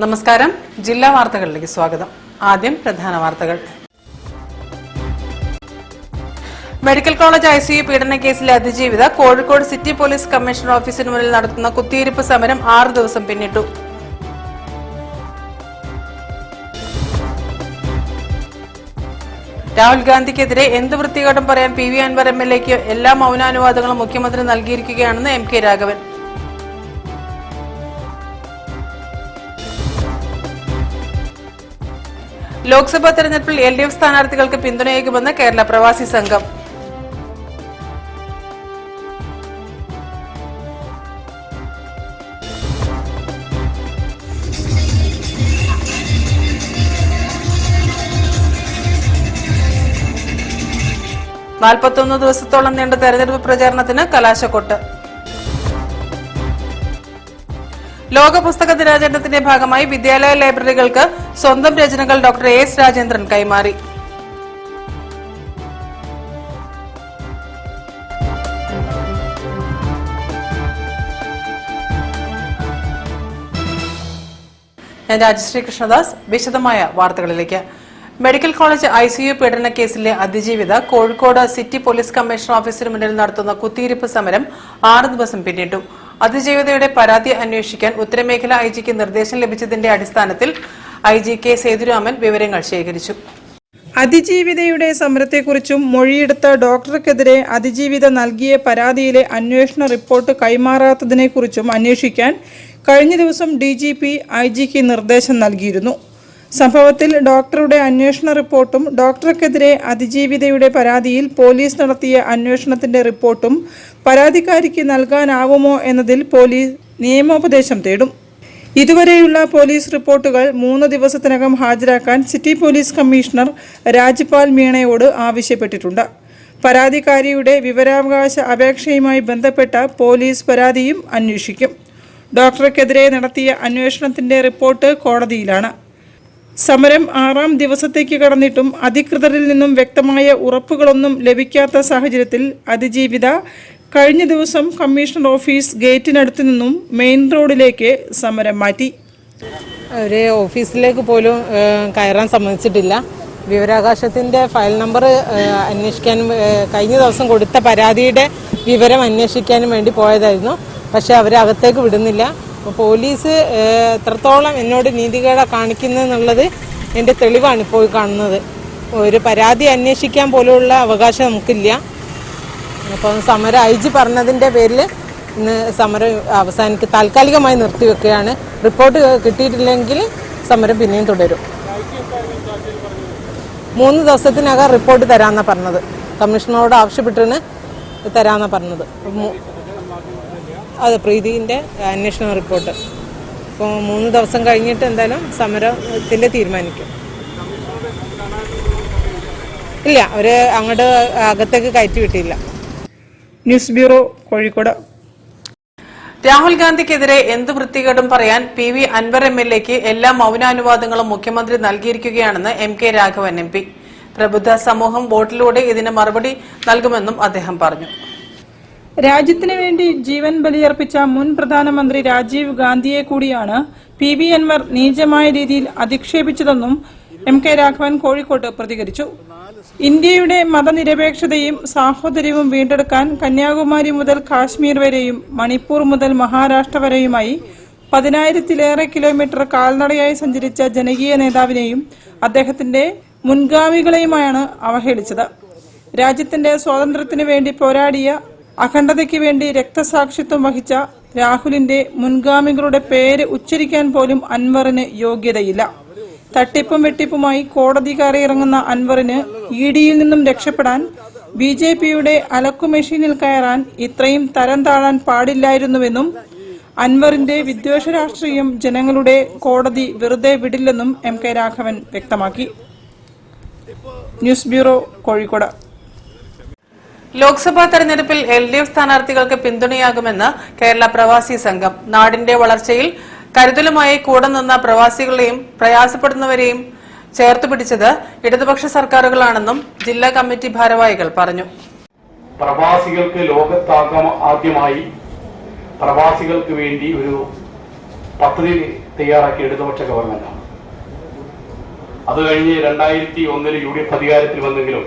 നമസ്കാരം. ജില്ലാ വാർത്തകളിലേക്ക് സ്വാഗതം. ആദ്യം പ്രധാന വാർത്തകൾ. മെഡിക്കൽ കോളേജ് ICU പീഡന കേസിലെ അതിജീവിത കോഴിക്കോട് സിറ്റി പോലീസ് കമ്മീഷണർ ഓഫീസിന് മുന്നിൽ നടത്തുന്ന കുത്തിയിരിപ്പ് സമരം 6 ദിവസം പിന്നിട്ടു. രാഹുൽ ഗാന്ധിക്കെതിരെ എന്ത് വൃത്തികേടും പറയാൻ PV അൻവർ MLAക്ക് എല്ലാ മൗനാനുവാദങ്ങളും മുഖ്യമന്ത്രി നൽകിയിരിക്കുകയാണെന്ന് MK രാഘവൻ. ലോക്സഭാ തെരഞ്ഞെടുപ്പിൽ LDF സ്ഥാനാർത്ഥികൾക്ക് പിന്തുണയേകുമെന്ന് കേരള പ്രവാസി സംഘം. നാൽപ്പത്തൊന്ന് ദിവസത്തോളം നീണ്ട തെരഞ്ഞെടുപ്പ് പ്രചാരണത്തിന് കലാശക്കൊട്ട്. ലോക പുസ്തക ദിനാചരണത്തിന്റെ ഭാഗമായി വിദ്യാലയ ലൈബ്രറികൾക്ക് സ്വന്തം രചനകൾ ഡോക്ടർ AS രാജേന്ദ്രൻ കൈമാറി. ഞാൻ രാജശ്രീ കൃഷ്ണദാസ്. വിശദമായ വാർത്തകളിലേക്ക്. മെഡിക്കൽ കോളേജ് ICU പീഡന കേസിലെ അതിജീവിത കോഴിക്കോട് സിറ്റി പോലീസ് കമ്മീഷണർ ഓഫീസിന് മുന്നിൽ നടത്തുന്ന കുത്തിയിരിപ്പ് സമരം 6 ദിവസം പിന്നിട്ടു. അതിജീവിതയുടെ പരാതി അന്വേഷിക്കാൻ ഉത്തരമേഖല IG-ക്ക് നിർദ്ദേശം ലഭിച്ചതിന്റെ അടിസ്ഥാനത്തിൽ IG സേതുരാമൻ വിവരങ്ങൾ ശേഖരിച്ചു. അതിജീവിതയുടെ സമരത്തെക്കുറിച്ചും മൊഴിയെടുത്ത ഡോക്ടർക്കെതിരെ അതിജീവിത നൽകിയ പരാതിയിലെ അന്വേഷണ റിപ്പോർട്ട് കൈമാറാത്തതിനെക്കുറിച്ചും അന്വേഷിക്കാൻ കഴിഞ്ഞ ദിവസം DGP IG-ക്ക് നിർദ്ദേശം നൽകിയിരുന്നു. സംഭവത്തിൽ ഡോക്ടറുടെ അന്വേഷണ റിപ്പോർട്ടും ഡോക്ടർക്കെതിരെ അതിജീവിതയുടെ പരാതിയിൽ പോലീസ് നടത്തിയ അന്വേഷണത്തിന്റെ റിപ്പോർട്ടും പരാതിക്കാരിക്ക് നൽകാനാവുമോ എന്നതിൽ പോലീസ് നിയമോപദേശം തേടും. ഇതുവരെയുള്ള പോലീസ് റിപ്പോർട്ടുകൾ 3 ദിവസത്തിനകം ഹാജരാക്കാൻ സിറ്റി പോലീസ് കമ്മീഷണർ രാജ്പാൽ മീണയോട് ആവശ്യപ്പെട്ടിട്ടുണ്ട്. പരാതിക്കാരിയുടെ വിവരാവകാശ അപേക്ഷയുമായി ബന്ധപ്പെട്ട പോലീസ് പരാതിയും അന്വേഷിക്കും. ഡോക്ടർക്കെതിരെ നടത്തിയ അന്വേഷണത്തിന്റെ റിപ്പോർട്ട് കോടതിയിലാണ്. സമരം 6ാം ദിവസത്തേക്ക് കടന്നിട്ടും അധികൃതരിൽ നിന്നും വ്യക്തമായ ഉറപ്പുകളൊന്നും ലഭിക്കാത്ത സാഹചര്യത്തിൽ അതിജീവിത കഴിഞ്ഞ ദിവസം കമ്മീഷണർ ഓഫീസ് ഗേറ്റിനടുത്ത് നിന്നും മെയിൻ റോഡിലേക്ക് സമരം മാറ്റി. ഒരു ഓഫീസിലേക്ക് പോലും കയറാൻ സമ്മതിച്ചിട്ടില്ല. വിവരാവകാശത്തിൻ്റെ ഫയൽ നമ്പർ അന്വേഷിക്കാനും കഴിഞ്ഞ ദിവസം കൊടുത്ത പരാതിയുടെ വിവരം അന്വേഷിക്കാനും വേണ്ടി പോയതായിരുന്നു. പക്ഷേ അവരെ അകത്തേക്ക് വിടുന്നില്ല. അപ്പോൾ പോലീസ് എത്രത്തോളം എന്നോട് നീതികേട് കാണിക്കുന്നതെന്നുള്ളത് എൻ്റെ തെളിവാണ് ഇപ്പോൾ കാണുന്നത്. ഒരു പരാതി അന്വേഷിക്കാൻ പോലുള്ള അവകാശം നമുക്കില്ല. അപ്പം സമരം IG പറഞ്ഞതിൻ്റെ പേരിൽ ഇന്ന് സമരം താൽക്കാലികമായി നിർത്തിവെക്കുകയാണ്. റിപ്പോർട്ട് കിട്ടിയിട്ടില്ലെങ്കിൽ സമരം പിന്നെയും തുടരും. 3 ദിവസത്തിനകം റിപ്പോർട്ട് തരാമെന്നാണ് പറഞ്ഞത്. കമ്മീഷണറോട് ആവശ്യപ്പെട്ടാണ് തരാമെന്നാണ് പറഞ്ഞത്. അത് പ്രീതിൻ്റെ അന്വേഷണ റിപ്പോർട്ട്. അപ്പോൾ 3 ദിവസം കഴിഞ്ഞിട്ട് എന്തായാലും സമരത്തിൻ്റെ തീരുമാനിക്കും. ഇല്ല, അവർ അങ്ങോട്ട് അകത്തേക്ക് കയറ്റി വിട്ടില്ല. News bureau, Kozhikode. രാഹുൽ ഗാന്ധിക്കെതിരെ എന്ത് വൃത്തികേടും പറയാൻ PV അൻവർ MLAക്ക് എല്ലാ മൗനാനുവാദങ്ങളും മുഖ്യമന്ത്രി നൽകിയിരിക്കുകയാണെന്ന് MK രാഘവൻ MP. പ്രബുദ്ധ സമൂഹം വോട്ടിലൂടെ ഇതിന് മറുപടി നൽകുമെന്നും അദ്ദേഹം പറഞ്ഞു. രാജ്യത്തിന് വേണ്ടി ജീവൻ ബലിയർപ്പിച്ച മുൻ പ്രധാനമന്ത്രി രാജീവ് ഗാന്ധിയെ കൂടിയാണ് PV അൻവർ നീചമായ രീതിയിൽ അധിക്ഷേപിച്ചതെന്നും MK രാഘവൻ കോഴിക്കോട്ട് പ്രതികരിച്ചു. ഇന്ത്യയുടെ മതനിരപേക്ഷതയും സാഹോദര്യവും വീണ്ടെടുക്കാൻ കന്യാകുമാരി മുതൽ കാശ്മീർ വരെയും മണിപ്പൂർ മുതൽ മഹാരാഷ്ട്ര വരെയുമായി 10,000-ലേറെ കിലോമീറ്റർ കാൽനടയായി സഞ്ചരിച്ച ജനകീയ നേതാവിനെയും അദ്ദേഹത്തിന്റെ മുൻഗാമികളെയുമാണ് അവഹേളിച്ചത്. രാജ്യത്തിന്റെ സ്വാതന്ത്ര്യത്തിനു വേണ്ടി പോരാടിയ, അഖണ്ഡതയ്ക്ക് വേണ്ടി രക്തസാക്ഷിത്വം വഹിച്ച രാഹുലിന്റെ മുൻഗാമികളുടെ പേര് ഉച്ചരിക്കാൻ പോലും അൻവറിന് യോഗ്യതയില്ല. തട്ടിപ്പും വെട്ടിപ്പുമായി കോടതി കയറിയിറങ്ങുന്ന അൻവറിന് ED-യിൽ നിന്നും രക്ഷപ്പെടാൻ BJP-യുടെ അലക്കുമെഷീനിൽ കയറാൻ ഇത്രയും തരം താഴാൻ പാടില്ലായിരുന്നുവെന്നും അൻവറിന്റെ വിദ്വേഷ രാഷ്ട്രീയം ജനങ്ങളുടെ കോടതി വെറുതെ വിടില്ലെന്നും MK രാഘവൻ വ്യക്തമാക്കി. News bureau, Kozhikode. ലോക്സഭാ തെരഞ്ഞെടുപ്പിൽ LDF സ്ഥാനാർത്ഥികൾക്ക് പിന്തുണയാകുമെന്ന് കേരള പ്രവാസി സംഘം. നാടിന്റെ വളർച്ചയിൽ കരുതലുമായി കൂടെ നിന്ന പ്രവാസികളെയും പ്രയാസപ്പെടുന്നവരെയും ചേർത്തുപിടിച്ചത് ഇടതുപക്ഷ സർക്കാരുകളാണെന്നും ജില്ലാ കമ്മിറ്റി ഭാരവാഹികൾ പറഞ്ഞു. പ്രവാസികൾക്ക് ആദ്യമായി പ്രവാസികൾക്ക് വേണ്ടി ഒരു പദ്ധതി തയ്യാറാക്കിയ ഇടതുപക്ഷ ഗവൺമെന്റാണ്. അത് കഴിഞ്ഞ് 2001 UDF അധികാരത്തിൽ വന്നെങ്കിലും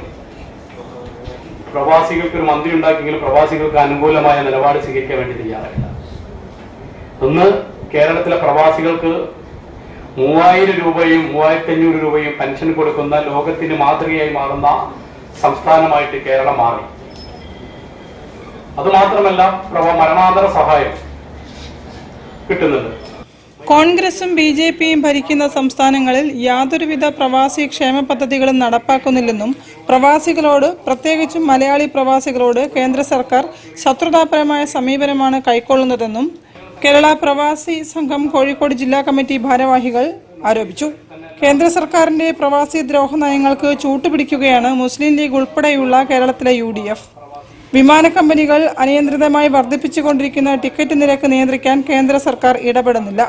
പ്രവാസികൾക്ക് ഒരു മന്ത്രി ഉണ്ടാക്കിയെങ്കിലും പ്രവാസികൾക്ക് അനുകൂലമായ നിലപാട് സ്വീകരിക്കാൻ വേണ്ടി തയ്യാറായില്ല. ഇന്ന് കേരളത്തിലെ പ്രവാസികൾക്ക് 3000 രൂപയും 3500 രൂപയും പെൻഷൻ കൊടുക്കുന്ന ലോകത്തിന് മാതൃകയായി മാറുന്ന സംസ്ഥാനമായിട്ട് കേരളം മാറി. അതുമാത്രമല്ല മരണാന്തര സഹായം കിട്ടുന്നുണ്ട്. കോൺഗ്രസും BJPയും ഭരിക്കുന്ന സംസ്ഥാനങ്ങളിൽ യാതൊരുവിധ പ്രവാസി ക്ഷേമ പദ്ധതികളും നടപ്പാക്കുന്നില്ലെന്നും പ്രവാസികളോട്, പ്രത്യേകിച്ചും മലയാളി പ്രവാസികളോട് കേന്ദ്ര സർക്കാർ ശത്രുതാപരമായ സമീപനമാണ് കൈക്കൊള്ളുന്നതെന്നും കേരള പ്രവാസി സംഘം കോഴിക്കോട് ജില്ലാ കമ്മിറ്റി ഭാരവാഹികൾ ആരോപിച്ചു. കേന്ദ്ര സർക്കാരിന്റെ പ്രവാസി ദ്രോഹ നയങ്ങൾക്ക് ചൂട്ടുപിടിക്കുകയാണ് മുസ്ലിം ലീഗ് ഉൾപ്പെടെയുള്ള കേരളത്തിലെ UDF. വിമാന കമ്പനികൾ അനിയന്ത്രിതമായി വർദ്ധിപ്പിച്ചുകൊണ്ടിരിക്കുന്ന ടിക്കറ്റ് നിരക്ക് നിയന്ത്രിക്കാൻ കേന്ദ്ര സർക്കാർ ഇടപെടുന്നില്ല.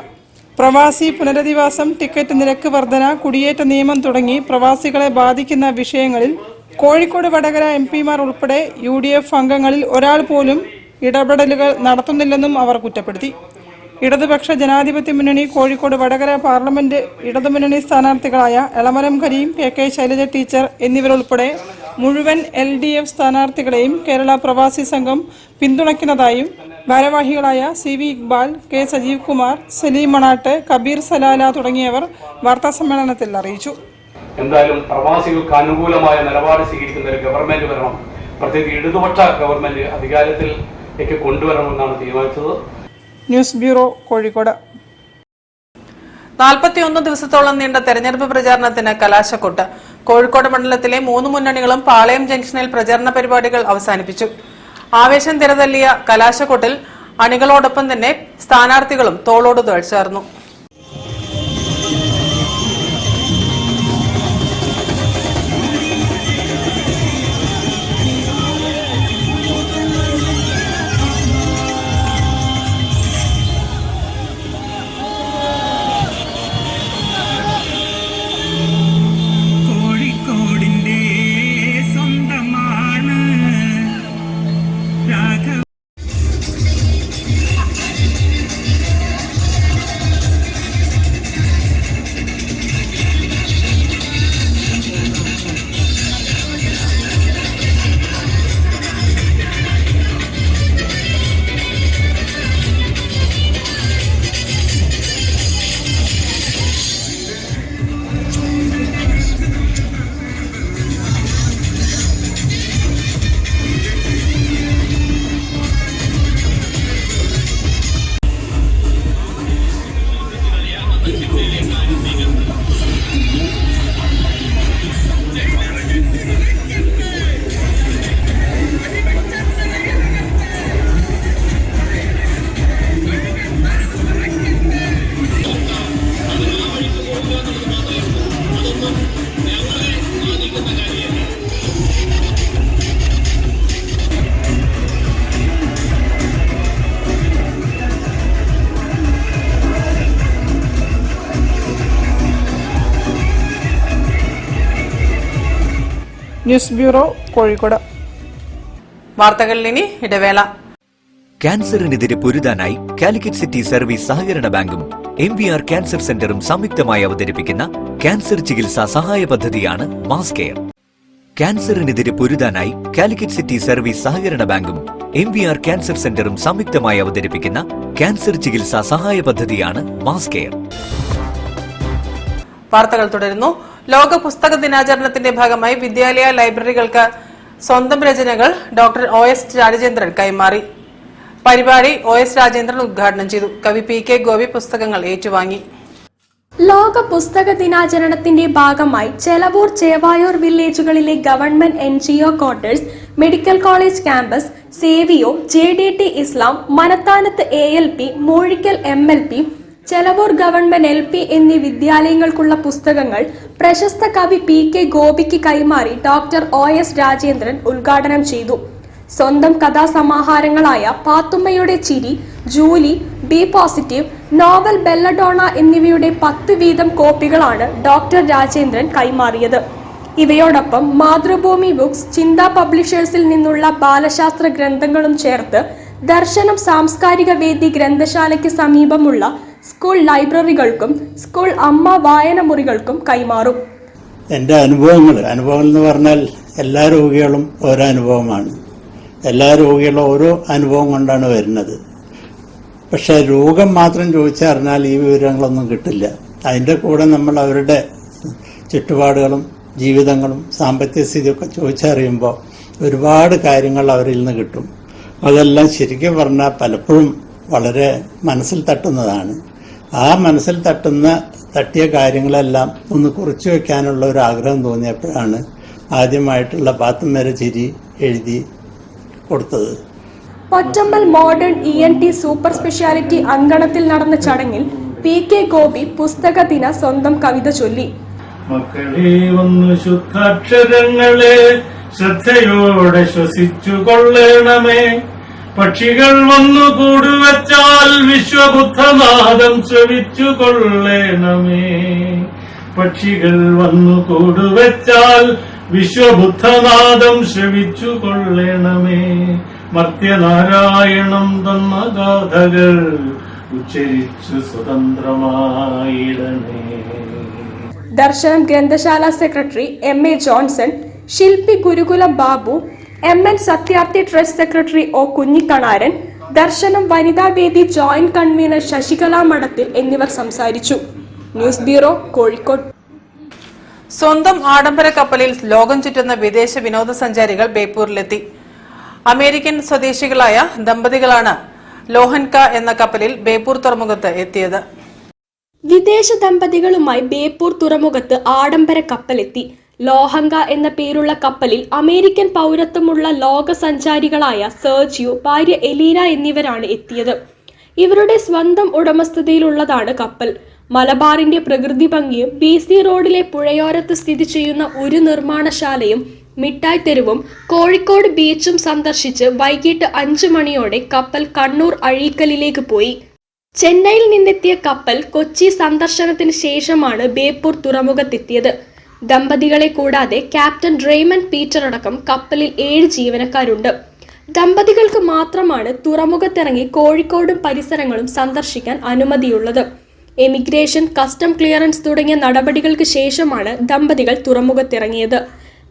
പ്രവാസി പുനരധിവാസം, ടിക്കറ്റ് നിരക്ക് വർധന, കുടിയേറ്റ നിയമം തുടങ്ങി പ്രവാസികളെ ബാധിക്കുന്ന വിഷയങ്ങളിൽ കോഴിക്കോട് വടകര MPമാർ ഉൾപ്പെടെ UDF അംഗങ്ങളിൽ ഒരാൾ പോലും ഇടപെടലുകൾ നടത്തുന്നില്ലെന്നും അവർ കുറ്റപ്പെടുത്തി. ഇടതുപക്ഷ ജനാധിപത്യ മുന്നണി കോഴിക്കോട് വടകര പാർലമെന്റ് ഇടതുമുന്നണി സ്ഥാനാർത്ഥികളായ എളമരം കരീം, KK ശൈലജ ടീച്ചർ എന്നിവരുൾപ്പെടെ മുഴുവൻ LDF സ്ഥാനാർത്ഥികളെയും കേരള പ്രവാസി സംഘം പിന്തുണയ്ക്കുന്നതായും ഭാരവാഹികളായ CV ഇക്ബാൽ, K സജീവ് കുമാർ, സലീം മണാട്ട്, കബീർ സലാല തുടങ്ങിയവർ വാർത്താസമ്മേളനത്തിൽ അറിയിച്ചു. എന്തായാലും പ്രവാസികൾക്ക് അനുകൂലമായ നിലപാട് സ്വീകരിക്കുന്ന ഒരു ഗവൺമെന്റ് വരണം, പ്രത്യേകിച്ച് ഇടതുപക്ഷ ഗവൺമെന്റ് അധികാരത്തിലേക്ക് കൊണ്ടുവരണമെന്നാണ് തീരുമാനിച്ചത്. News bureau, Kozhikode. 41 ദിവസത്തോളം നീണ്ട തെരഞ്ഞെടുപ്പ് പ്രചാരണത്തിന് കലാശക്കൊട്ട്. കോഴിക്കോട് മണ്ഡലത്തിലെ 3 മുന്നണികളും പാളയം ജംഗ്ഷനിൽ പ്രചാരണ പരിപാടികൾ അവസാനിപ്പിച്ചു. ആവേശം തിരതല്ലിയ കലാശക്കൊട്ടിൽ അണികളോടൊപ്പം തന്നെ സ്ഥാനാർത്ഥികളും തോളോട് തോൾ ചേർന്നു. News bureau, Kozhikode. വാർത്തകളിൽ ഇനി ഇടവേള. ക്യാൻസറിനെതിരെ പൊരുതാനായി കാലിക്കറ്റ് സിറ്റി സർവീസ് സഹകരണ ബാങ്കും MVR ക്യാൻസർ സെന്ററും സംയുക്തമായി അവതരിപ്പിക്കുന്ന ക്യാൻസർ ചികിത്സാ സഹായ പദ്ധതിയാണ് മാസ് കെയർ. ക്യാൻസറിനെതിരെ പൊരുതാനായി കാലിക്കറ്റ് സിറ്റി സർവീസ് സഹകരണ ബാങ്കും MVR ക്യാൻസർ സെന്ററും സംയുക്തമായി അവതരിപ്പിക്കുന്ന ക്യാൻസർ ചികിത്സാ സഹായ പദ്ധതിയാണ് മാസ് കെയർ. വാർത്തകൾ തുടരുന്നു. ലോക പുസ്തക ദിനാചരണത്തിന്റെ ഭാഗമായി വിദ്യാലയ ലൈബ്രറികൾക്ക് സ്വന്തം രചനകൾ ഡോക്ടർ OS രാജേന്ദ്രൻ കൈമാറി. പരിപാടി OS രാജേന്ദ്രൻ ഉദ്ഘാടനം ചെയ്തു. കവി PK ഗോപി പുസ്തകങ്ങൾ ഏറ്റുവാങ്ങി. ലോക പുസ്തക ദിനാചരണത്തിന്റെ ഭാഗമായി ചെലവൂർ, ചേവായൂർ വില്ലേജുകളിലെ government NGO quarters, medical college campus, Savio, JDT Islam, Manathanath ALP, Moozhikkal MLP, Chelavoor government LP എന്നീ വിദ്യാലയങ്ങൾക്കുള്ള പുസ്തകങ്ങൾ പ്രശസ്ത കവി PK ഗോപിക്ക് കൈമാറി ഡോക്ടർ OS രാജേന്ദ്രൻ ഉദ്ഘാടനം ചെയ്തു. സ്വന്തം കഥാസമാഹാരങ്ങളായ പാത്തുമ്മയുടെ ചിരി, Julie, B positive, novel belladonna എന്നിവയുടെ 10 വീതം കോപ്പികളാണ് ഡോക്ടർ രാജേന്ദ്രൻ കൈമാറിയത്. ഇവയോടൊപ്പം മാതൃഭൂമി ബുക്സ്, ചിന്ത പബ്ലിഷേഴ്സിൽ നിന്നുള്ള ബാലശാസ്ത്ര ഗ്രന്ഥങ്ങളും ചേർത്ത് ദർശനം സാംസ്കാരിക വേദി ഗ്രന്ഥശാലയ്ക്ക് സമീപമുള്ള സ്കൂൾ ലൈബ്രറികൾക്കും സ്കൂൾ അമ്മ വായന മുറികൾക്കും കൈമാറും. എൻ്റെ അനുഭവങ്ങൾ എന്ന് പറഞ്ഞാൽ എല്ലാ രോഗികളും ഓരോ അനുഭവമാണ്. എല്ലാ രോഗികളും ഓരോ അനുഭവം കൊണ്ടാണ് വരുന്നത്. പക്ഷെ രോഗം മാത്രം ചോദിച്ചറിഞ്ഞാൽ ഈ വിവരങ്ങളൊന്നും കിട്ടില്ല. അതിൻ്റെ കൂടെ നമ്മൾ അവരുടെ ചുറ്റുപാടുകളും ജീവിതങ്ങളും സാമ്പത്തിക സ്ഥിതിയൊക്കെ ചോദിച്ചറിയുമ്പോൾ ഒരുപാട് കാര്യങ്ങൾ അവരിൽ നിന്ന് കിട്ടും. അതെല്ലാം ശരിക്കും പറഞ്ഞാൽ പലപ്പോഴും വളരെ മനസ്സിൽ തട്ടുന്നതാണ്. ആ മനസ്സിൽ തട്ടിയ കാര്യങ്ങളെല്ലാം ഒന്ന് കുറിച്ചു വെക്കാനുള്ള ഒരു ആഗ്രഹം തോന്നിയപ്പോഴാണ് ആദ്യമായിട്ടുള്ള പാത്തുമ്മയുടെ ചിരി എഴുതി കൊടുത്തത്. പൊറ്റമ്പൽ മോഡേൺ ENT സൂപ്പർ സ്പെഷ്യാലിറ്റി അങ്കണത്തിൽ നടന്ന ചടങ്ങിൽ PK ഗോപി പുസ്തക ദിന സ്വന്തം കവിത ചൊല്ലി. മക്കളെ ഒന്ന് ശുദ്ധാക്ഷരങ്ങളെ ശ്രദ്ധയോടെ ശ്വസിച്ചു കൊള്ളണമേ. പക്ഷികൾ വന്നു കൂടുവച്ചാൽ വിശ്വബുദ്ധനാദം ശ്രവിച്ചു കൊള്ളണമേ. പക്ഷികൾ വന്നു കൂടുവച്ചാൽ വിശ്വബുദ്ധനാദം ശ്രവിച്ചു കൊള്ളണമേ. മർത്യനാരായണം തന്ന ഗാഥകൾ ഉച്ചരിച്ചു സ്വതന്ത്രമായിടണേ. ദർശനം ഗ്രന്ഥശാല secretary MA Johnson, Shilpi Gurukulam Babu, MN Satyarthi trust secretary O Kunhikkannaran, Darshanam Vanitha Vedi joint convener Sasikala Madathil എന്നിവർ സംസാരിച്ചു. News bureau, Kozhikode. സ്വന്തം ആഡംബര കപ്പലിൽ ലോകം ചുറ്റുന്ന വിദേശ വിനോദസഞ്ചാരികൾ ബേപ്പൂരിലെത്തി. അമേരിക്കൻ സ്വദേശികളായ ദമ്പതികളാണ് ലോഹൻക എന്ന കപ്പലിൽ ബേപ്പൂർ തുറമുഖത്ത് എത്തിയത്. വിദേശ ദമ്പതികളുമായി ബേപ്പൂർ തുറമുഖത്ത് ആഡംബര കപ്പലെത്തി. ലോഹങ്ക എന്ന പേരുള്ള കപ്പലിൽ അമേരിക്കൻ പൗരത്വമുള്ള ലോക സഞ്ചാരികളായ സെർജിയോ, ഭാര്യ എലീന എന്നിവരാണ് എത്തിയത്. ഇവരുടെ സ്വന്തം ഉടമസ്ഥതയിലുള്ളതാണ് കപ്പൽ. മലബാറിന്റെ പ്രകൃതി ഭംഗിയും BC റോഡിലെ പുഴയോരത്ത് സ്ഥിതി ചെയ്യുന്ന ഒരു നിർമ്മാണശാലയും മിഠായി തെരുവും കോഴിക്കോട് ബീച്ചും സന്ദർശിച്ച് വൈകിട്ട് 5 മണിയോടെ കപ്പൽ കണ്ണൂർ അഴീക്കലിലേക്ക് പോയി. ചെന്നൈയിൽ നിന്നെത്തിയ കപ്പൽ കൊച്ചി സന്ദർശനത്തിന് ശേഷമാണ് ബേപ്പൂർ തുറമുഖത്തെത്തിയത്. ദമ്പതികളെ കൂടാതെ ക്യാപ്റ്റൻ ഡ്രെയ്മൻ പീറ്റർ അടക്കം കപ്പലിൽ 7 ജീവനക്കാരുണ്ട്. ദമ്പതികൾക്ക് മാത്രമാണ് തുറമുഖത്തിറങ്ങി കോഴിക്കോടും പരിസരങ്ങളും സന്ദർശിക്കാൻ അനുമതിയുള്ളത്. എമിഗ്രേഷൻ, കസ്റ്റം ക്ലിയറൻസ് തുടങ്ങിയ നടപടികൾക്ക് ശേഷമാണ് ദമ്പതികൾ തുറമുഖത്തിറങ്ങിയത്.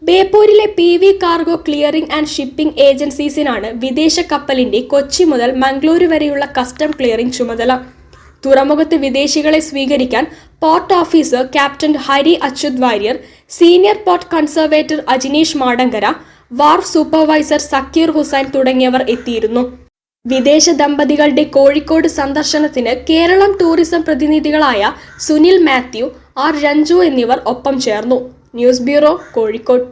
ബേപ്പൂരിലെ PV cargo clearing and shipping ഏജൻസീസിനാണ് വിദേശ കപ്പലിന്റെ കൊച്ചി മുതൽ മംഗളൂരു വരെയുള്ള കസ്റ്റം ക്ലിയറിംഗ് ചുമതല. തുറമുഖത്ത് വിദേശികളെ സ്വീകരിക്കാൻ port officer captain Hari Achyut Warrier, senior port conservator Ajinesh Madankara, wharf supervisor Sakkeer Hussain തുടങ്ങിയവർ എത്തിയിരുന്നു. വിദേശ ദമ്പതികളുടെ കോഴിക്കോട് സന്ദർശനത്തിന് കേരളം ടൂറിസം പ്രതിനിധികളായ സുനിൽ മാത്യു, R രഞ്ജു എന്നിവർ ഒപ്പം ചേർന്നു. News bureau, Kozhikode.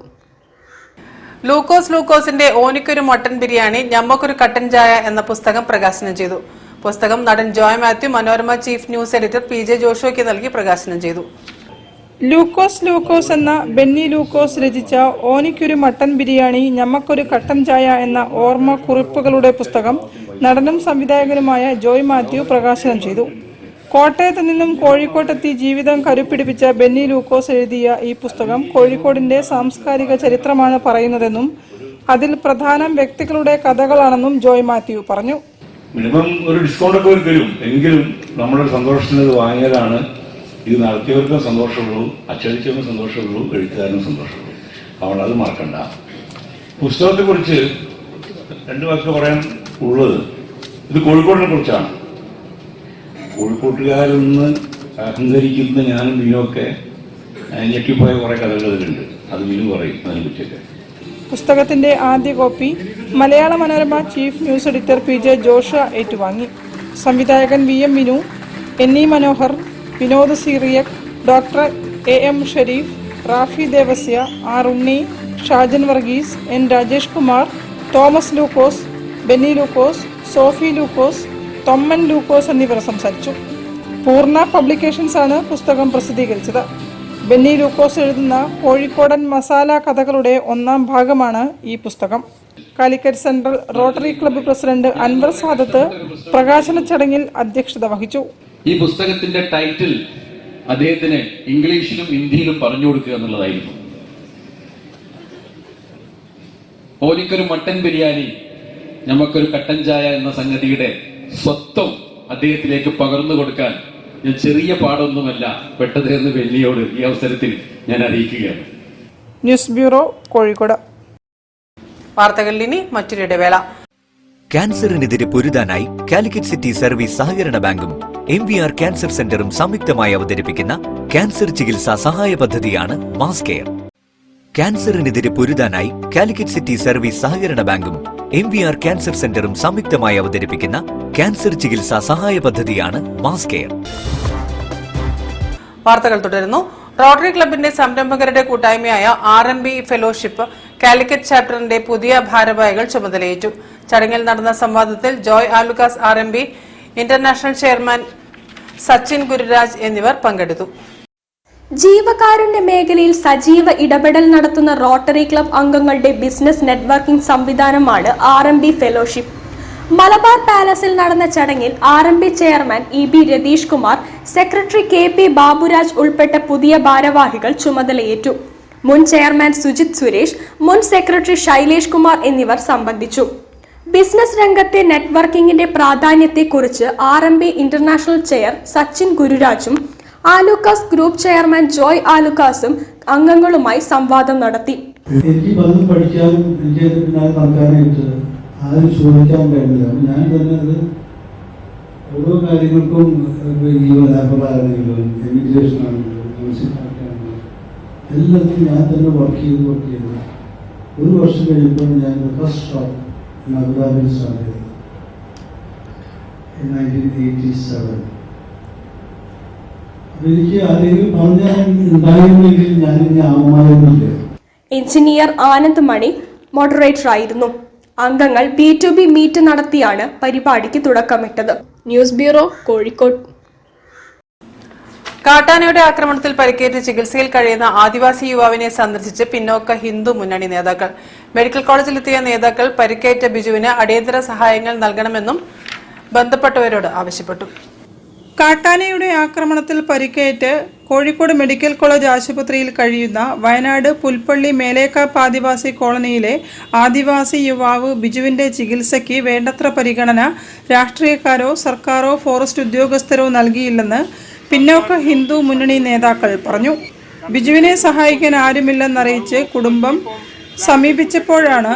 ലൂക്കോസിന്റെ ഓനിക്കൊരു മട്ടൻ ബിരിയാണി, ഞമ്മക്കൊരു കട്ടൻ ചായ എന്ന പുസ്തകം പ്രകാശനം ചെയ്തു. പുസ്തകം നടൻ Joy Mathew, Manorama chief news editor PJ ജോഷുവയ്ക്ക് നൽകി പ്രകാശനം ചെയ്തു. ലൂക്കോസ് എന്ന ബെന്നി ലൂക്കോസ് രചിച്ച ഓനിക്കൊരു മട്ടൻ ബിരിയാണി, ഞമ്മക്കൊരു കട്ടൻ ചായ എന്ന ഓർമ്മ കുറിപ്പുകളുടെ പുസ്തകം നടനും സംവിധായകനുമായ ജോയ് മാത്യു പ്രകാശനം ചെയ്തു. കോട്ടയത്ത് നിന്നും കോഴിക്കോട്ടെത്തി ജീവിതം കരുപ്പിടിപ്പിച്ച ബെന്നി ലൂക്കോസ് എഴുതിയ ഈ പുസ്തകം കോഴിക്കോടിന്റെ സാംസ്കാരിക ചരിത്രമാണ് പറയുന്നതെന്നും അതിൽ പ്രധാനം വ്യക്തികളുടെ കഥകളാണെന്നും ജോയ് മാത്യു പറഞ്ഞു. മിനിമം ഒരു ഡിസ്കൗണ്ട് ഒക്കെ തരും, എങ്കിലും നമ്മുടെ സന്തോഷത്തിന് ഇത് വാങ്ങിയതാണ്. ഇത് നടത്തിയവർക്കും സന്തോഷമുള്ളൂ, അച്ചടിച്ചവർക്കും സന്തോഷമുള്ളൂ, എഴുത്തുകാരനും സന്തോഷമുള്ളൂ. അവൾ അത് മറക്കണ്ട. പുസ്തകത്തെക്കുറിച്ച് 2 വാക്ക് പറയാൻ ഉള്ളത്, ഇത് കോഴിക്കോടിനെ കുറിച്ചാണ്. കോഴിക്കോട്ടുകാരിൽ നിന്ന് അഹങ്കരിക്കുന്ന ഞാനും മീനൊക്കെ ഞെട്ടിപ്പോയ കുറെ കഥകളിലുണ്ട്. അത് മീനും പറയും അതിനെ കുറിച്ചൊക്കെ. പുസ്തകത്തിന്റെ ആദ്യ copy Malayala Manorama chief news editor PJ Joshua ഏറ്റുവാങ്ങി. സംവിധായകൻ VM Vinu, NE Manohar, Vinod Cyriac, doctor AM Shareef, Rafi Devasya, R Unni, Shajan Varghese, N Rajesh Kumar, Thomas Lukose, Benny Lukose, Sophie Lukose, Thomman Lukose എന്നിവർ സംസാരിച്ചു. പൂർണ്ണ പബ്ലിക്കേഷൻസ് ആണ് പുസ്തകം പ്രസിദ്ധീകരിച്ചത്. ബെന്നി ലൂക്കോസ് എഴുതുന്ന കോഴിക്കോടൻ മസാല കഥകളുടെ 1ാം ഭാഗമാണ് ഈ പുസ്തകം. Calicut central rotary club president Anwar Sadath പ്രകാശന ചടങ്ങിൽ അധ്യക്ഷത വഹിച്ചു. ഈ പുസ്തകത്തിന്റെ ടൈറ്റിൽ അദ്ദേഹത്തിന് ഇംഗ്ലീഷിലും ഹിന്ദിയിലും പറഞ്ഞു കൊടുക്കുക എന്നുള്ളതായിരുന്നു. ഓനിക്കൊരു മട്ടൻ ബിരിയാണി, നമുക്കൊരു കട്ടൻ ചായ എന്ന സംഗതിയുടെ സ്വത്വം അദ്ദേഹത്തിലേക്ക് പകർന്നു കൊടുക്കാൻ ഞാൻ ചെറിയ പാടൊന്നുമല്ല പെട്ടത് എന്ന് വെല്ലിയോട് ഈ അവസരത്തിൽ ഞാൻ അറിയിക്കുകയാണ്. News bureau, Kozhikode. വാർത്തകളിൽ ഇനി മറ്റൊരു ഇടവേള. ക്യാൻസറിനെതിരെ പൊരുതാനായി കാലിക്കറ്റ് സിറ്റി സർവീസ് സഹകരണ ബാങ്കും MVR ക്യാൻസർ സെന്ററും സംയുക്തമായി അവതരിപ്പിക്കുന്ന ക്യാൻസർ ചികിത്സാ സഹായ പദ്ധതിയാണ് മാസ് കെയർ. ക്യാൻസറിനെതിരെ പൊരുതാനായി കാലിക്കറ്റ് സിറ്റി സർവീസ് സഹകരണ ബാങ്കും MVR ക്യാൻസർ സെന്ററും സംയുക്തമായി അവതരിപ്പിക്കുന്ന ക്യാൻസർ ചികിത്സാ സഹായ പദ്ധതിയാണ് മാസ് കെയർ. വാർത്തകൾ തുടരുന്നു. റോട്ടറി ക്ലബിന്റെ സംരംഭകരുടെ കൂട്ടായ്മയായ RMB ഫെലോഷിപ്പ് കാലിക്കറ്റ് ചാപ്റ്ററിന്റെ പുതിയ ഭാരവാഹികൾ ചുമതലയേറ്റു. ചടങ്ങിൽ നടന്ന സംവാദത്തിൽ Joy Alukkas RMB international chairman Sachin Gururaj എന്നിവർ പങ്കെടുത്തു. ജീവകാരുണ്യ മേഖലയിൽ സജീവ ഇടപെടൽ നടത്തുന്ന റോട്ടറി ക്ലബ് അംഗങ്ങളുടെ ബിസിനസ് നെറ്റ്വർക്കിംഗ് സംവിധാനമാണ് RMB ഫെലോഷിപ്പ്. മലബാർ പാലസിൽ നടന്ന ചടങ്ങിൽ RMB chairman EB Ratheesh Kumar, secretary KP Baburaj ഉൾപ്പെട്ട പുതിയ ഭാരവാഹികൾ ചുമതലയേറ്റു. മുൻ ചെയർമാൻ സുജിത് സുരേഷ്, മുൻ സെക്രട്ടറി ശൈലേഷ് കുമാർ എന്നിവർ സംബന്ധിച്ചു. ബിസിനസ് രംഗത്തെ നെറ്റ്വർക്കിംഗിന്റെ പ്രാധാന്യത്തെക്കുറിച്ച് RMB ഇന്റർനാഷണൽ ചെയർ സച്ചിൻ ഗുരുരാജും ആലുക്കാസ് ഗ്രൂപ്പ് ചെയർമാൻ ജോയ് ആലുക്കാസും അംഗങ്ങളുമായി സംവാദം നടത്തി. എനിക്ക് പലതും പഠിക്കാനും എനിക്ക് പിന്നാലെ നടക്കാനായിട്ട് ആരും ചോദിക്കാൻ കഴിയില്ല. ഞാൻ തന്നെ അത് ഓരോ കാര്യങ്ങൾക്കും ഈ ലാഭമാണെങ്കിലും എമിഗ്രേഷൻ ആണെങ്കിലും മ്യൂസിക് ആണെങ്കിലും എല്ലാത്തിനും ഞാൻ തന്നെ വർക്ക് ചെയ്ത് ഒരു വർഷം കഴിഞ്ഞപ്പോൾ ഞാൻ ഫസ്റ്റ് ഷോപ്പ് അബുദാബിയിൽ സ്റ്റാർട്ട് ചെയ്തത് 1987. അപ്പോൾ എനിക്ക് ആരെങ്കിലും പറഞ്ഞാൽ ഉണ്ടായിരുന്നെങ്കിൽ ഞാനിനി ആവുമായിരുന്നില്ല. എഞ്ചിനീയർ ആനന്ദ് മണി മോഡറേറ്റർ ആയിരുന്നു. അംഗങ്ങൾ B2B മീറ്റ് നടത്തിയാണ് പരിപാടിക്ക് തുടക്കമിട്ടത്. News bureau, Kozhikode. കാട്ടാനയുടെ ആക്രമണത്തിൽ പരിക്കേറ്റ് ചികിത്സയിൽ കഴിയുന്ന ആദിവാസി യുവാവിനെ സന്ദർശിച്ച് പിന്നോക്ക ഹിന്ദു മുന്നണി നേതാക്കൾ. മെഡിക്കൽ കോളേജിലെത്തിയ നേതാക്കൾ പരിക്കേറ്റ ബിജുവിന് അടിയന്തര സഹായങ്ങൾ നൽകണമെന്നും ബന്ധപ്പെട്ടവരോട് ആവശ്യപ്പെട്ടു. കാട്ടാനയുടെ ആക്രമണത്തിൽ പരിക്കേറ്റ് കോഴിക്കോട് മെഡിക്കൽ കോളേജ് ആശുപത്രിയിൽ കഴിയുന്ന വയനാട് പുൽപ്പള്ളി മേലേക്കാപ്പ് ആദിവാസി കോളനിയിലെ ആദിവാസി യുവാവ് ബിജുവിന്റെ ചികിത്സയ്ക്ക് വേണ്ടത്ര പരിഗണന രാഷ്ട്രീയക്കാരോ സർക്കാരോ ഫോറസ്റ്റ് ഉദ്യോഗസ്ഥരോ നൽകിയില്ലെന്ന് പിന്നോക്ക ഹിന്ദു മുന്നണി നേതാക്കൾ പറഞ്ഞു. ബിജുവിനെ സഹായിക്കാൻ ആരുമില്ലെന്നറിയിച്ച് കുടുംബം സമീപിച്ചപ്പോഴാണ്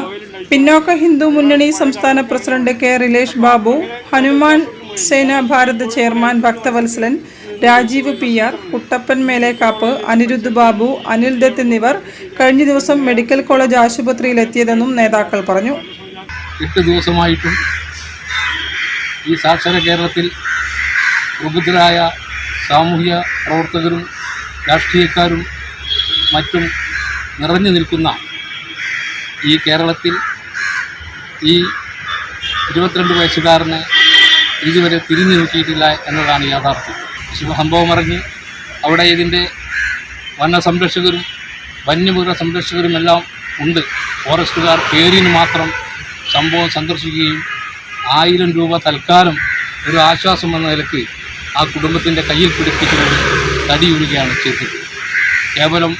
പിന്നോക്ക ഹിന്ദു മുന്നണി സംസ്ഥാന പ്രസിഡന്റ് K റിലേഷ് ബാബു, ഹനുമാൻ സേന ഭാരത് ചെയർമാൻ ഭക്തവത്സലൻ, രാജീവ് PR, കുട്ടപ്പൻ മേലേക്കാപ്പ്, അനിരുദ്ധ് ബാബു, അനിൽ ദത്ത് എന്നിവർ കഴിഞ്ഞ ദിവസം മെഡിക്കൽ കോളേജ് ആശുപത്രിയിലെത്തിയതെന്നും നേതാക്കൾ പറഞ്ഞു. 8 ദിവസമായിട്ടും ഈ സാക്ഷര കേരളത്തിൽ പ്രബുദ്ധരായ സാമൂഹ്യ പ്രവർത്തകരും രാഷ്ട്രീയക്കാരും മറ്റും നിറഞ്ഞു നിൽക്കുന്ന ഈ കേരളത്തിൽ ഈ 22 വയസ്സുകാരനെ ഇതുവരെ തിരിഞ്ഞു നോക്കിയിട്ടില്ല എന്നതാണ് യാഥാർത്ഥ്യം. സംഭവം അറിഞ്ഞ് അവിടെ ഇതിൻ്റെ വനസംരക്ഷകരും വന്യമൃഗ സംരക്ഷകരുമെല്ലാം ഉണ്ട്. ഫോറസ്റ്റുകാർ പേരിന് മാത്രം സംഭവം സന്ദർശിക്കുകയും 1000 രൂപ തൽക്കാലം ഒരു ആശ്വാസം എന്ന നിലയ്ക്ക് ആ കുടുംബത്തിൻ്റെ കയ്യിൽ പിടിപ്പിച്ചുകൊണ്ട് തടിയുരുകയാണ് ചെയ്തത്. കേവലം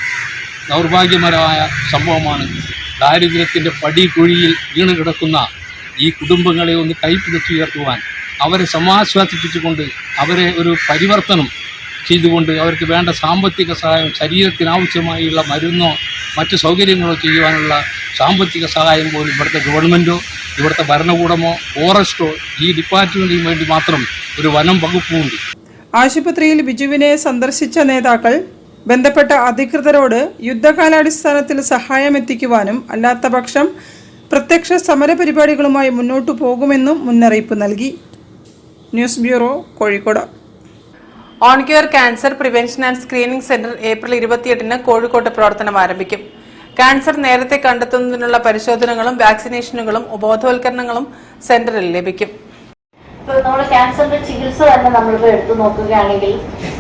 ദൗർഭാഗ്യകരമായ സംഭവമാണ്. ദാരിദ്ര്യത്തിൻ്റെ പടികുഴിയിൽ വീണ് കിടക്കുന്ന ഈ കുടുംബങ്ങളെ ഒന്ന് കൈപിടിച്ചുയർത്തുവാൻ, അവരെ സമാശ്വാസിപ്പിച്ചുകൊണ്ട് അവരെ ഒരു പരിവർത്തനം ചെയ്തുകൊണ്ട് അവർക്ക് വേണ്ട സാമ്പത്തിക സഹായം, ശരീരത്തിനാവശ്യമായുള്ള മരുന്നോ മറ്റ് സൗകര്യങ്ങളോ ചെയ്യുവാനുള്ള സാമ്പത്തിക സഹായം പോലും ഇവിടുത്തെ ഗവൺമെൻറ്റോ ഇവിടുത്തെ ഭരണകൂടമോ ഫോറസ്റ്റോ ഈ ഡിപ്പാർട്ട്മെൻറ്റിന് വേണ്ടി മാത്രം ഒരു വനം വകുപ്പുമുണ്ട്. ആശുപത്രിയിൽ ബിജുവിനെ സന്ദർശിച്ച നേതാക്കൾ ബന്ധപ്പെട്ട അധികൃതരോട് യുദ്ധകാലാടിസ്ഥാനത്തിൽ സഹായം എത്തിക്കുവാനും അല്ലാത്തപക്ഷം പ്രത്യക്ഷ സമരപരിപാടികളുമായി മുന്നോട്ടു പോകുമെന്നും മുന്നറിയിപ്പ് നൽകി. News bureau, Kozhikode. On care cancer prevention and screening centre April 28-ന് കോഴിക്കോട്ട് പ്രവർത്തനം ആരംഭിക്കും. ക്യാൻസർ നേരത്തെ കണ്ടെത്തുന്നതിനുള്ള പരിശോധനകളും വാക്സിനേഷനുകളും ബോധവൽക്കരണങ്ങളും സെന്ററിൽ ലഭിക്കും. ഇപ്പോൾ നമ്മൾ ക്യാൻസറിന്റെ ചികിത്സ തന്നെ നമ്മളിപ്പോൾ എടുത്തു നോക്കുകയാണെങ്കിൽ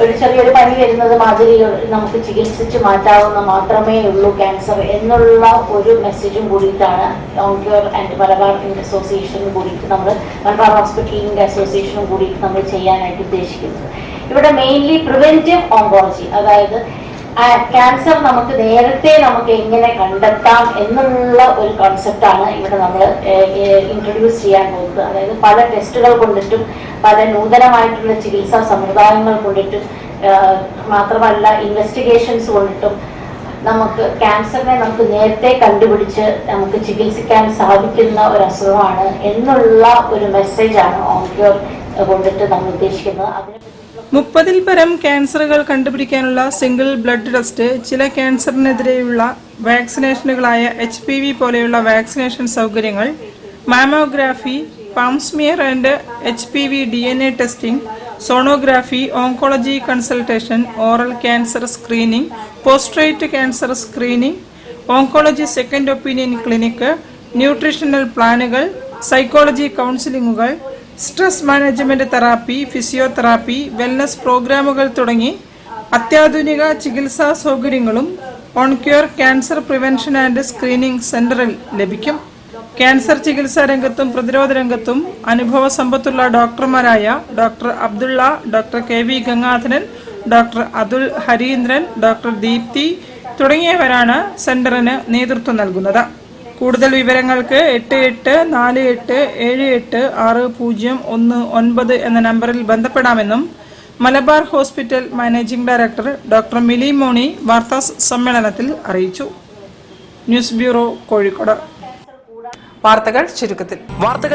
ഒരു ചെറിയൊരു പനി വരുന്നത് മാതിരി നമുക്ക് ചികിത്സിച്ച് മാറ്റാവുന്ന മാത്രമേ ഉള്ളൂ ക്യാൻസർ എന്നുള്ള ഒരു മെസ്സേജും കൂടിയിട്ടാണ് ഓൺക്യൂർ ആൻഡ് മലബാർ അസോസിയേഷനും കൂടിയിട്ട് മലബാർ ഹോസ്പിറ്റലിന്റെ അസോസിയേഷനും കൂടിയിട്ട് നമ്മൾ ചെയ്യാനായിട്ട് ഉദ്ദേശിക്കുന്നത്. ഇവിടെ മെയിൻലി പ്രിവെന്റീവ് ഓങ്കോളജി, അതായത് ക്യാൻസർ നമുക്ക് നേരത്തെ നമുക്ക് എങ്ങനെ കണ്ടെത്താം എന്നുള്ള ഒരു കോൺസെപ്റ്റാണ് ഇവിടെ നമ്മൾ ഇൻട്രൊഡ്യൂസ് ചെയ്യാൻ പോകുന്നത്. അതായത് പല ടെസ്റ്റുകൾ കൊണ്ടിട്ടും പല നൂതനമായിട്ടുള്ള ചികിത്സാ സമ്പ്രദായങ്ങൾ കൊണ്ടിട്ടും മാത്രമല്ല ഇൻവെസ്റ്റിഗേഷൻസ് കൊണ്ടിട്ടും നമുക്ക് ക്യാൻസറിനെ നമുക്ക് നേരത്തെ കണ്ടുപിടിച്ച് നമുക്ക് ചികിത്സിക്കാൻ സാധിക്കുന്ന ഒരു അസുഖമാണ് എന്നുള്ള ഒരു മെസ്സേജാണ് ഓൺക്യൂർ കൊണ്ടിട്ട് നമ്മൾ ഉദ്ദേശിക്കുന്നത്. അതിനെ 30-ൽ പരം ക്യാൻസറുകൾ കണ്ടുപിടിക്കാനുള്ള സിംഗിൾ ബ്ലഡ് ടെസ്റ്റ്, ചില ക്യാൻസറിനെതിരെയുള്ള വാക്സിനേഷനുകളായ HPV പോലെയുള്ള വാക്സിനേഷൻ സൗകര്യങ്ങൾ, mammography, pap smear and HPV DNA testing, sonography, oncology consultation, oral cancer screening, പോസ്ട്രേറ്റ് cancer screening, oncology second opinion clinic, nutritional പ്ലാനുകൾ, സൈക്കോളജി കൗൺസിലിങ്ങുകൾ, stress management therapy, physiotherapy, wellness പ്രോഗ്രാമുകൾ തുടങ്ങി അത്യാധുനിക ചികിത്സാ സൗകര്യങ്ങളും Oncure cancer prevention and screening സെന്ററിൽ ലഭിക്കും. ക്യാൻസർ ചികിത്സാ രംഗത്തും പ്രതിരോധ രംഗത്തും അനുഭവ സമ്പത്തുള്ള ഡോക്ടർമാരായ doctor Abdulla, doctor KV Gangadharan, doctor Atul Harindran, doctor Deepti തുടങ്ങിയവരാണ് സെന്ററിന് നേതൃത്വം നൽകുന്നത്. കൂടുതൽ വിവരങ്ങൾക്ക് 8848786019 എന്ന നമ്പറിൽ ബന്ധപ്പെടാമെന്നും Malabar hospital managing director doctor Mili Moni വാർത്താ സമ്മേളനത്തിൽ അറിയിച്ചു. News bureau, Kozhikode. വാർത്തകൾ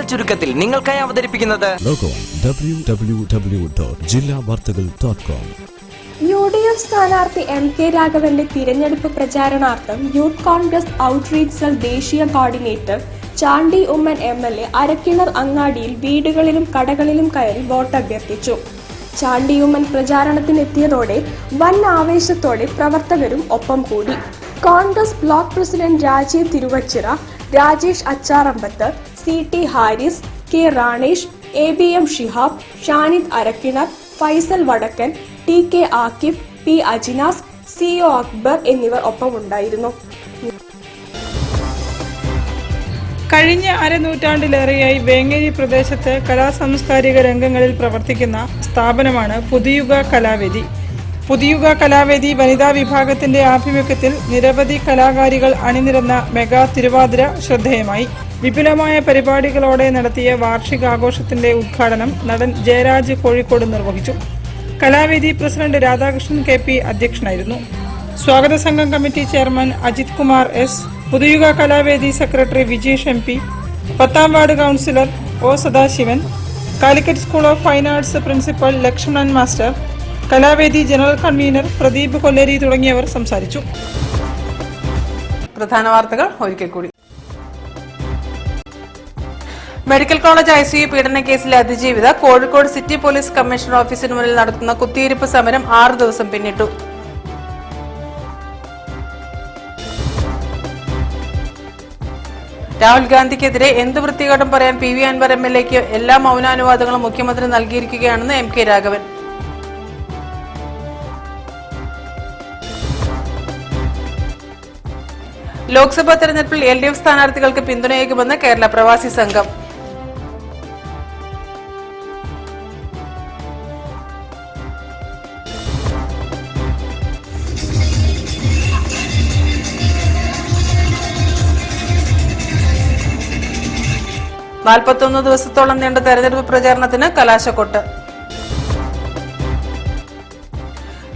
ചുരുക്കത്തിൽ നിങ്ങൾക്കായി അവതരിപ്പിക്കുന്നത് www.jillavartagal.com. UDF സ്ഥാനാർത്ഥി MK രാഘവന്റെ തിരഞ്ഞെടുപ്പ് പ്രചാരണാർത്ഥം യൂത്ത് കോൺഗ്രസ് ഔട്ട്റീച്ച് സെൽ ദേശീയ കോർഡിനേറ്റർ ചാണ്ടി ഉമ്മൻ MLA അരക്കിണർ അങ്ങാടിയിൽ വീടുകളിലും കടകളിലും കയറി വോട്ട് അഭ്യർത്ഥിച്ചു. ചാണ്ടി ഉമ്മൻ പ്രചാരണത്തിനെത്തിയതോടെ വൻ ആവേശത്തോടെ പ്രവർത്തകരും ഒപ്പം കൂടി. Congress block president Rajeev Thiruvachira, Rajesh Acharambath, CT Haris, K Ranesh, ABM Shihab, Shanid Arakkinar, Faisal Vadakkan, TK Akif, P Ajinas, CO Akbar എന്നിവർ ഒപ്പമുണ്ടായിരുന്നു. കഴിഞ്ഞ അരനൂറ്റാണ്ടിലേറെയായി വേങ്ങേരി പ്രദേശത്ത് കലാസാംസ്കാരിക രംഗങ്ങളിൽ പ്രവർത്തിക്കുന്ന സ്ഥാപനമാണ് പുതുയുഗ കലാവേദി. പുതുയുഗ കലാവേദി വനിതാ വിഭാഗത്തിന്റെ ആഭിമുഖ്യത്തിൽ നിരവധി കലാകാരികൾ അണിനിരന്ന മെഗാ തിരുവാതിര ശ്രദ്ധേയമായി. വിപുലമായ പരിപാടികളോടെ നടത്തിയ വാർഷികാഘോഷത്തിന്റെ ഉദ്ഘാടനം നടൻ ജയരാജ് കോഴിക്കോട് നിർവഹിച്ചു. കലാവേദി പ്രസിഡന്റ് രാധാകൃഷ്ണൻ KP അധ്യക്ഷനായിരുന്നു. സ്വാഗത സംഘം committee chairman Ajith Kumar S, Puthuyuga Kalavedi secretary Vijeesh MP, 10ാം ward councillor O Sadasivan, Calicut school of fine arts principal Lakshmanan master, Kalavedi general convener Pradeep Kolleri തുടങ്ങിയവർ സംസാരിച്ചു. പ്രധാന വാർത്തകൾ ഒരിക്കൽ കൂടി. മെഡിക്കൽ കോളേജ് ICU പീഡന കേസിലെ അതിജീവിത കോഴിക്കോട് സിറ്റി പോലീസ് കമ്മീഷണർ ഓഫീസിന് മുന്നിൽ നടത്തുന്ന കുത്തിയിരിപ്പ് സമരം 6 ദിവസം പിന്നിട്ടു. രാഹുൽ ഗാന്ധിക്കെതിരെ എന്ത് വൃത്തികേടും പറയാൻ PV അൻവർ MLAക്ക് എല്ലാ മൗനാനുവാദങ്ങളും മുഖ്യമന്ത്രി നൽകിയിരിക്കുകയാണെന്ന് MK രാഘവൻ. ലോക്സഭാ തെരഞ്ഞെടുപ്പിൽ LDF സ്ഥാനാർത്ഥികൾക്ക് പിന്തുണയേകുമെന്ന് കേരള പ്രവാസി സംഘം. നാൽപ്പത്തൊന്ന് ദിവസത്തോളം നീണ്ട തെരഞ്ഞെടുപ്പ് പ്രചാരണത്തിന് കലാശക്കൊട്ട്.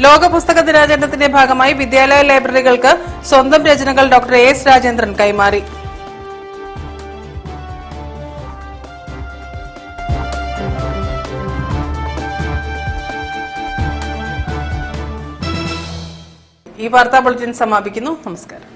ലോക പുസ്തക ദിനാചരണത്തിന്റെ ഭാഗമായി വിദ്യാലയ ലൈബ്രറികൾക്ക് സ്വന്തം രചനകൾ ഡോക്ടർ AS രാജേന്ദ്രൻ കൈമാറി. ഈ വാർത്താ ബുള്ളറ്റിൻ സമാപിക്കുന്നു. നമസ്കാരം.